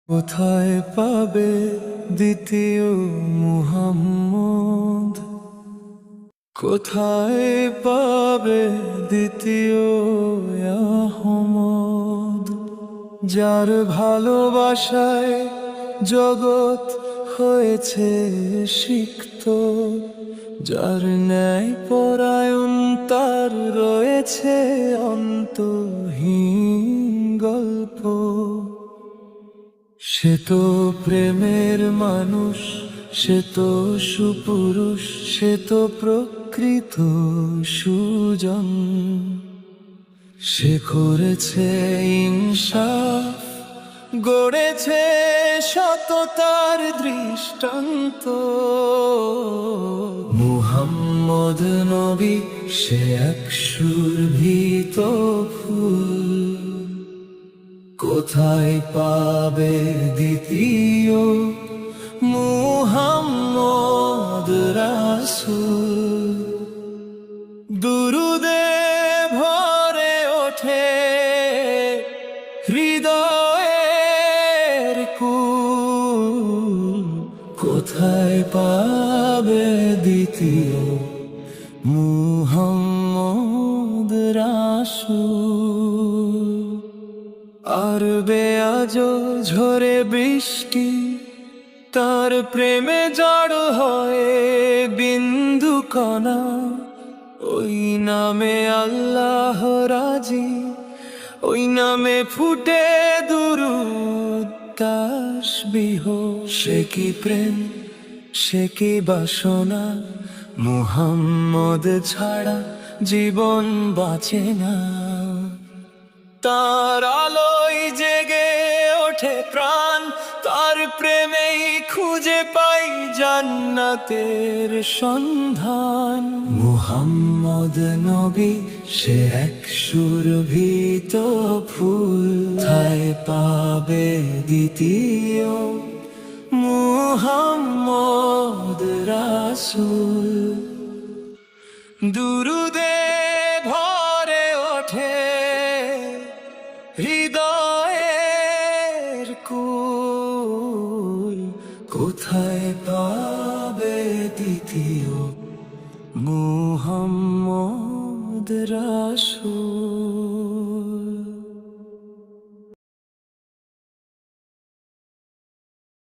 কোথায় পাবে দ্বিতীয় মুহাম্মদ? কোথায় পাবে দ্বিতীয় আহমদ? যার ভালোবাসায় জগৎ হয়েছে সিক্ত, যার ন্যায় পরায়ণ তার রয়েছে অন্তহীন গল্প। সে তো প্রেমের মানুষ, সে তো সুপুরুষ, সে তো প্রকৃত সুজন। সে করেছে ইনসাফ, গড়েছে সততার দৃষ্টান্ত। মুহাম্মদ নবী সে এক সুরভিত ফুল, কোথায় পাবে দ্বিতীয় মুহাম্মদ রাসূল? দুরুদে ভরে ওঠে হৃদয়ের কুল, কোথায় পাবে দ্বিতীয় মুহাম্মদ রাসূল? আরবে আজো ঝরে বৃষ্টি, তার প্রেমে জড় হয় বিন্দু কণা। ওই নামে আল্লাহ রাজি, ওই নামে ফুটে দুরূদ তাসবিহ। সে কি প্রেম, সে কি বাসনা, মুহাম্মদ ছাড়া জীবন বাঁচে না। তার আলোয় জেগে ওঠে প্রাণ, তার প্রেমেই খুঁজে পাই জান্নাতের সন্ধান। মুহাম্মদ নবী সে এক সুরভিত ফুল, কোথায় পাবে দ্বিতীয় মুহাম্মদ রাসূল? দুরুদে ভরে ওঠে হৃদয়ের কুল, কোথায় পাবে দ্বিতীয় মুহাম্মদ রাসূল?